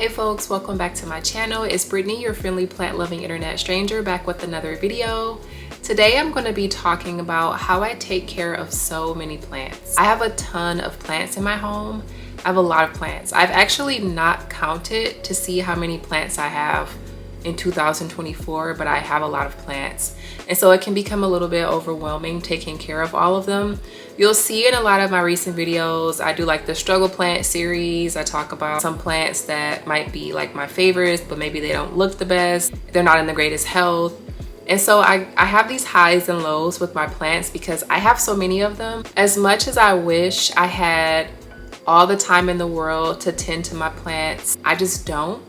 Hey folks, welcome back to my channel. It's Brittany, your friendly plant-loving internet stranger, back with another video. Today I'm going to be talking about how I take care of so many plants. I have a ton of plants in my home. I have a lot of plants. I've actually not counted to see how many plants I have in 2024, but I have a lot of plants. And so it can become a little bit overwhelming taking care of all of them. You'll see in a lot of my recent videos, I do like the struggle plant series. I talk about some plants that might be like my favorites, but maybe they don't look the best. They're not in the greatest health. And so I have these highs and lows with my plants because I have so many of them. As much as I wish I had all the time in the world to tend to my plants, I just don't.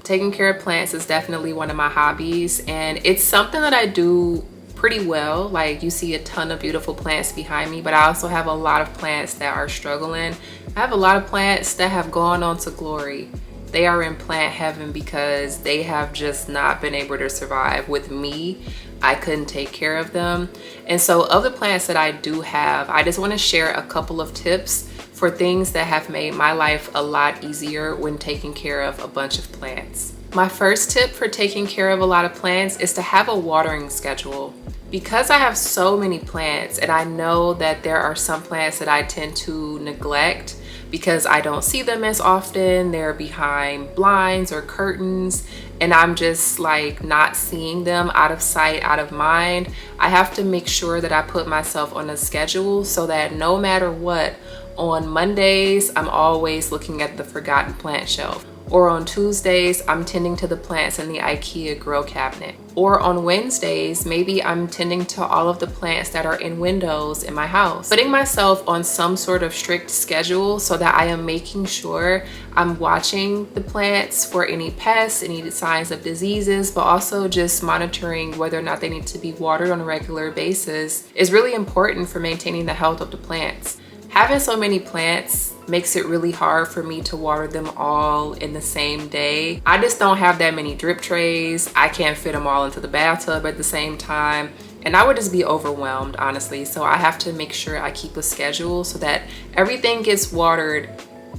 Taking care of plants is definitely one of my hobbies, and it's something that I do pretty well. Like, you see a ton of beautiful plants behind me, but I also have a lot of plants that are struggling. I have a lot of plants that have gone on to glory. They are in plant heaven because they have just not been able to survive. With me, I couldn't take care of them. And so of the plants that I do have, I just want to share a couple of tips for things that have made my life a lot easier when taking care of a bunch of plants. My first tip for taking care of a lot of plants is to have a watering schedule. Because I have so many plants, and I know that there are some plants that I tend to neglect because I don't see them as often, they're behind blinds or curtains, and I'm just like not seeing them, out of sight, out of mind. I have to make sure that I put myself on a schedule so that no matter what, on Mondays, I'm always looking at the forgotten plant shelf. Or on Tuesdays, I'm tending to the plants in the IKEA grow cabinet. Or on Wednesdays, maybe I'm tending to all of the plants that are in windows in my house. Putting myself on some sort of strict schedule so that I am making sure I'm watching the plants for any pests, any signs of diseases, but also just monitoring whether or not they need to be watered on a regular basis is really important for maintaining the health of the plants. Having so many plants makes it really hard for me to water them all in the same day. I just don't have that many drip trays. I can't fit them all into the bathtub at the same time. And I would just be overwhelmed, honestly. So I have to make sure I keep a schedule so that everything gets watered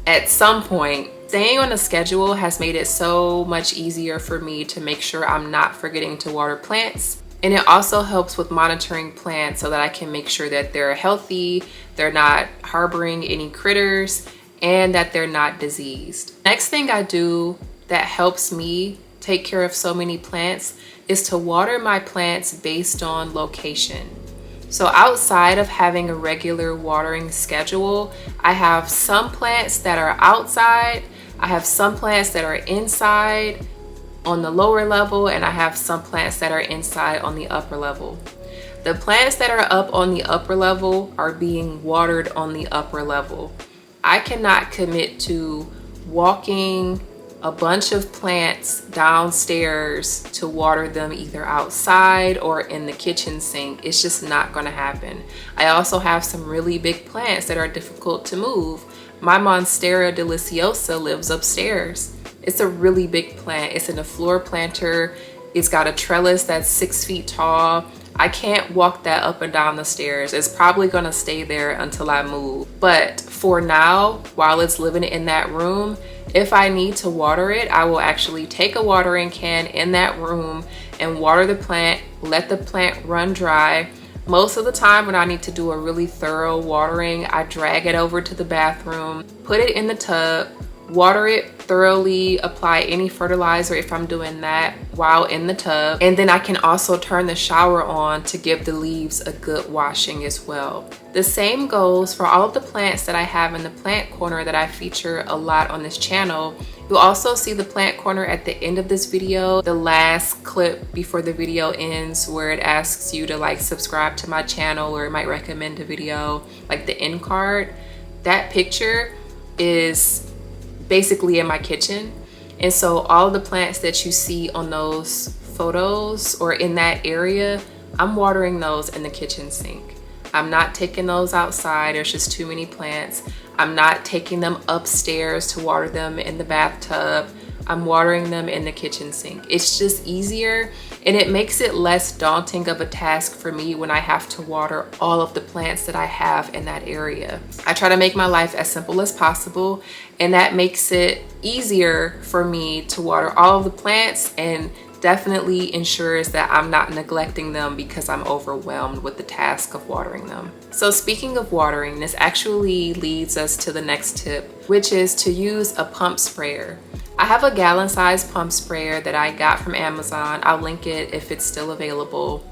at some point. Staying on a schedule has made it so much easier for me to make sure I'm not forgetting to water plants. And it also helps with monitoring plants so that I can make sure that they're healthy, they're not harboring any critters, and that they're not diseased. Next thing I do that helps me take care of so many plants is to water my plants based on location. So outside of having a regular watering schedule, I have some plants that are outside, I have some plants that are inside on the lower level, and I have some plants that are inside on the upper level. The plants that are up on the upper level are being watered on the upper level. I cannot commit to walking a bunch of plants downstairs to water them either outside or in the kitchen sink. It's just not going to happen. I also have some really big plants that are difficult to move. My Monstera deliciosa lives upstairs. It's a really big plant. It's in a floor planter. It's got a trellis that's 6 feet tall. I can't walk that up and down the stairs. It's probably gonna stay there until I move. But for now, while it's living in that room, if I need to water it, I will actually take a watering can in that room and water the plant, let the plant run dry. Most of the time when I need to do a really thorough watering, I drag it over to the bathroom, put it in the tub, water it thoroughly, apply any fertilizer if I'm doing that while in the tub, and then I can also turn the shower on to give the leaves a good washing as well. The same goes for all of the plants that I have in the plant corner that I feature a lot on this channel. You'll also see the plant corner at the end of this video, the last clip before the video ends, where it asks you to like subscribe to my channel, or it might recommend a video, like the end card. That picture is basically in my kitchen, and so all the plants that you see on those photos or in that area, I'm watering those in the kitchen sink. I'm not taking those outside. There's just too many plants. I'm not taking them upstairs to water them in the bathtub. I'm watering them in the kitchen sink. It's just easier, and it makes it less daunting of a task for me when I have to water all of the plants that I have in that area. I try to make my life as simple as possible, and that makes it easier for me to water all of the plants, and definitely ensures that I'm not neglecting them because I'm overwhelmed with the task of watering them. So speaking of watering, this actually leads us to the next tip, which is to use a pump sprayer. I have a gallon-sized pump sprayer that I got from Amazon. I'll link it if it's still available.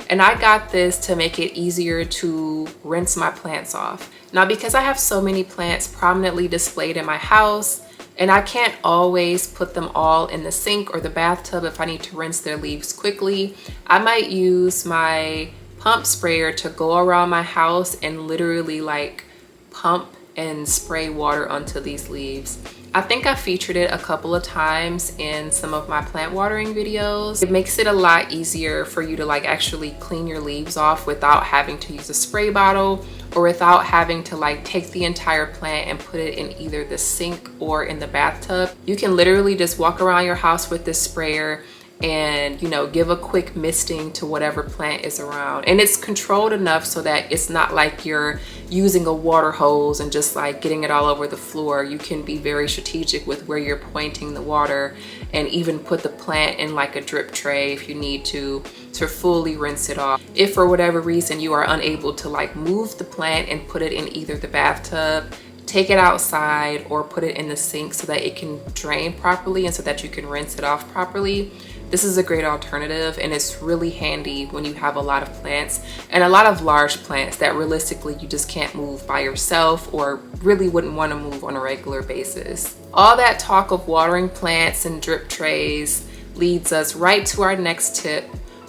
And I got this to make it easier to rinse my plants off. Now, because I have so many plants prominently displayed in my house, and I can't always put them all in the sink or the bathtub if I need to rinse their leaves quickly, I might use my pump sprayer to go around my house and literally like pump and spray water onto these leaves. I think I featured it a couple of times in some of my plant watering videos. It makes it a lot easier for you to like actually clean your leaves off without having to use a spray bottle, or without having to like take the entire plant and put it in either the sink or in the bathtub. You can literally just walk around your house with this sprayer and, you know, give a quick misting to whatever plant is around. And it's controlled enough so that it's not like you're using a water hose and just like getting it all over the floor. You can be very strategic with where you're pointing the water, and even put the plant in like a drip tray if you need to fully rinse it off. If for whatever reason you are unable to like move the plant and put it in either the bathtub, take it outside or put it in the sink so that it can drain properly and so that you can rinse it off properly, this is a great alternative, and it's really handy when you have a lot of plants, and a lot of large plants that realistically you just can't move by yourself or really wouldn't want to move on a regular basis. All that talk of watering plants and drip trays leads us right to our next tip,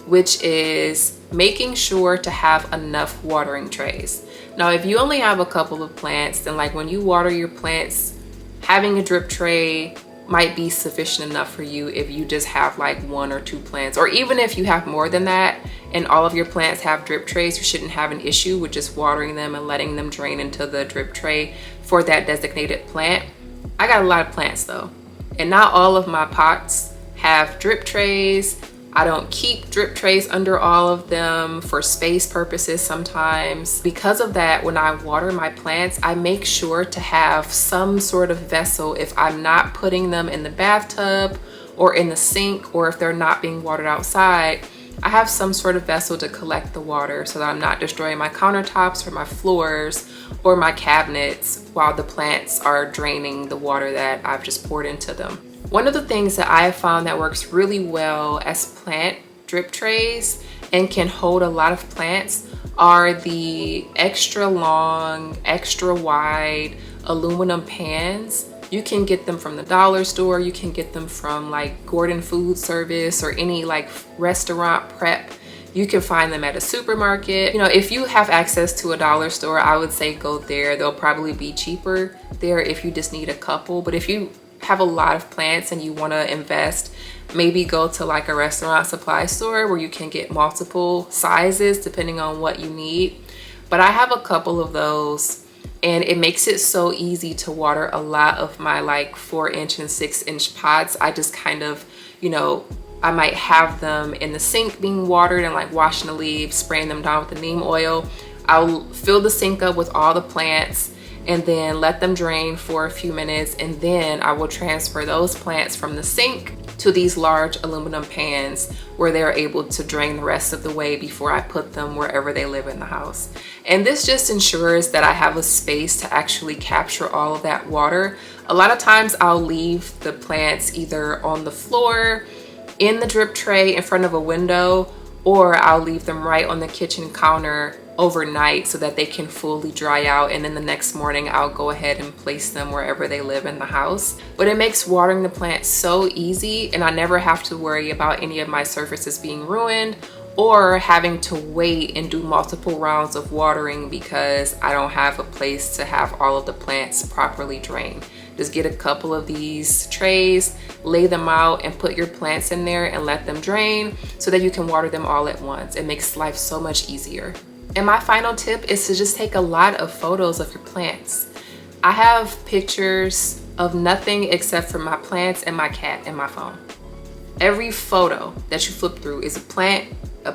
which is making sure to have enough watering trays. Now, if you only have a couple of plants, then like when you water your plants, having a drip tray might be sufficient enough for you if you just have like 1 or 2 plants. Or even if you have more than that and all of your plants have drip trays, you shouldn't have an issue with just watering them and letting them drain into the drip tray for that designated plant. I got a lot of plants though, and not all of my pots have drip trays. I don't keep drip trays under all of them for space purposes sometimes. Because of that, when I water my plants, I make sure to have some sort of vessel if I'm not putting them in the bathtub or in the sink, or if they're not being watered outside. I have some sort of vessel to collect the water so that I'm not destroying my countertops or my floors or my cabinets while the plants are draining the water that I've just poured into them. One of the things that I have found that works really well as plant drip trays and can hold a lot of plants are the extra long, extra wide aluminum pans. You can get them from the dollar store. You can get them from like Gordon Food Service or any like restaurant prep. You can find them at a supermarket. You know, if you have access to a dollar store, I would say go there. They'll probably be cheaper there if you just need a couple. But if you have a lot of plants and you want to invest, maybe go to like a restaurant supply store where you can get multiple sizes depending on what you need. But I have a couple of those, and it makes it so easy to water a lot of my like 4-inch and 6-inch pots. I just kind of, you know, I might have them in the sink being watered and like washing the leaves, spraying them down with the neem oil. I'll fill the sink up with all the plants and then let them drain for a few minutes, and then I will transfer those plants from the sink to these large aluminum pans where they're able to drain the rest of the way before I put them wherever they live in the house. And this just ensures that I have a space to actually capture all of that water. A lot of times I'll leave the plants either on the floor, in the drip tray in front of a window, or I'll leave them right on the kitchen counter overnight so that they can fully dry out, and then the next morning I'll go ahead and place them wherever they live in the house. But it makes watering the plants so easy, and I never have to worry about any of my surfaces being ruined or having to wait and do multiple rounds of watering because I don't have a place to have all of the plants properly drained. Just get a couple of these trays, lay them out, and put your plants in there and let them drain so that you can water them all at once. It makes life so much easier. And my final tip is to just take a lot of photos of your plants. I have pictures of nothing except for my plants and my cat and my phone. Every photo that you flip through is a plant, a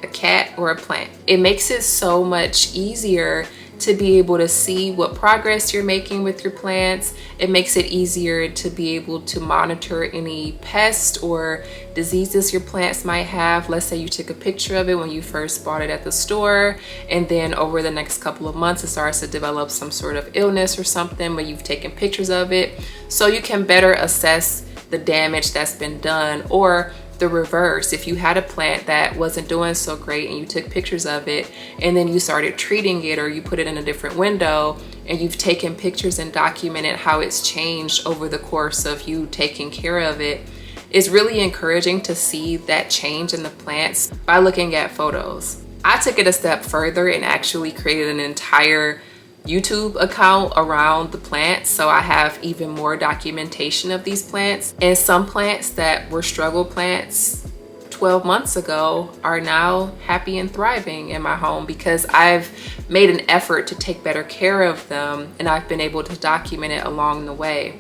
cat, or a plant. It makes it so much easier to be able to see what progress you're making with your plants. It makes it easier to be able to monitor any pests or diseases your plants might have. Let's say you took a picture of it when you first bought it at the store, and then over the next couple of months it starts to develop some sort of illness or something, but you've taken pictures of it so you can better assess the damage that's been done. Or the reverse, if you had a plant that wasn't doing so great and you took pictures of it and then you started treating it, or you put it in a different window and you've taken pictures and documented how it's changed over the course of you taking care of it, it's really encouraging to see that change in the plants by looking at photos. I took it a step further and actually created an entire YouTube account around the plants, so I have even more documentation of these plants. And some plants that were struggle plants 12 months ago are now happy and thriving in my home because I've made an effort to take better care of them, and I've been able to document it along the way.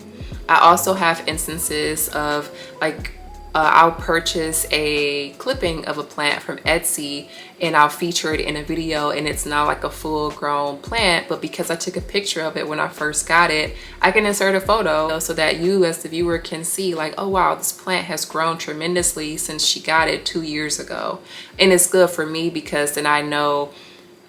I also have instances of I'll purchase a clipping of a plant from Etsy and I'll feature it in a video, and it's not like a full grown plant, but because I took a picture of it when I first got it, I can insert a photo so that you as the viewer can see like, oh wow, this plant has grown tremendously since she got it 2 years ago. And it's good for me because then I know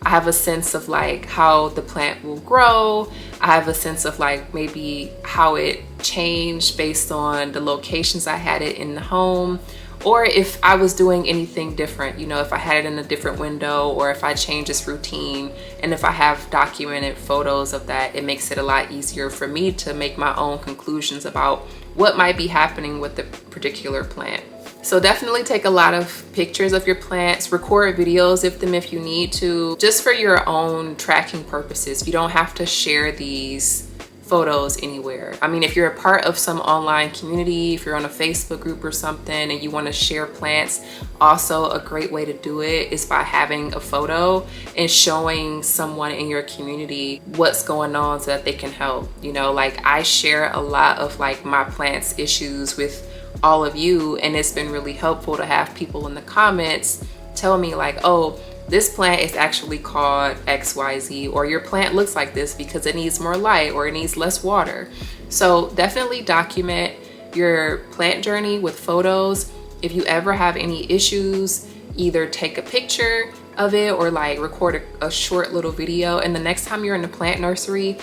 I have a sense of like how the plant will grow. I have a sense of like maybe how it changed based on the locations I had it in the home, or if I was doing anything different, you know, if I had it in a different window, or if I changed its routine. And if I have documented photos of that, it makes it a lot easier for me to make my own conclusions about what might be happening with the particular plant. So definitely take a lot of pictures of your plants, record videos of them if you need to, just for your own tracking purposes. You don't have to share these photos anywhere. I mean, if you're a part of some online community, if you're on a Facebook group or something and you want to share plants, also a great way to do it is by having a photo and showing someone in your community what's going on so that they can help. You know, like I share a lot of like my plants issues with all of you, and it's been really helpful to have people in the comments tell me like, oh, this plant is actually called XYZ, or your plant looks like this because it needs more light or it needs less water. So definitely document your plant journey with photos. If you ever have any issues, either take a picture of it or like record a short little video, and the next time you're in the plant nursery,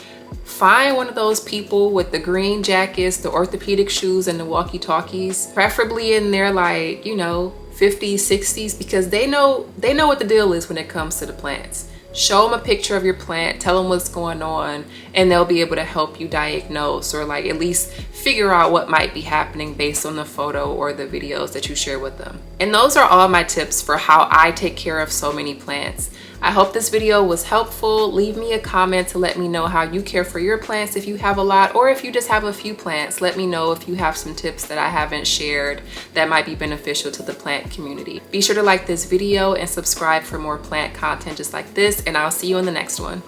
find one of those people with the green jackets, the orthopedic shoes, and the walkie-talkies, preferably in their like, you know, 50s, 60s, because they know what the deal is when it comes to the plants. Show them a picture of your plant, tell them what's going on, and they'll be able to help you diagnose or like at least figure out what might be happening based on the photo or the videos that you share with them. And those are all my tips for how I take care of so many plants. I hope this video was helpful. Leave me a comment to let me know how you care for your plants if you have a lot, or if you just have a few plants. Let me know if you have some tips that I haven't shared that might be beneficial to the plant community. Be sure to like this video and subscribe for more plant content just like this, and I'll see you in the next one.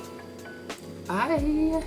Bye.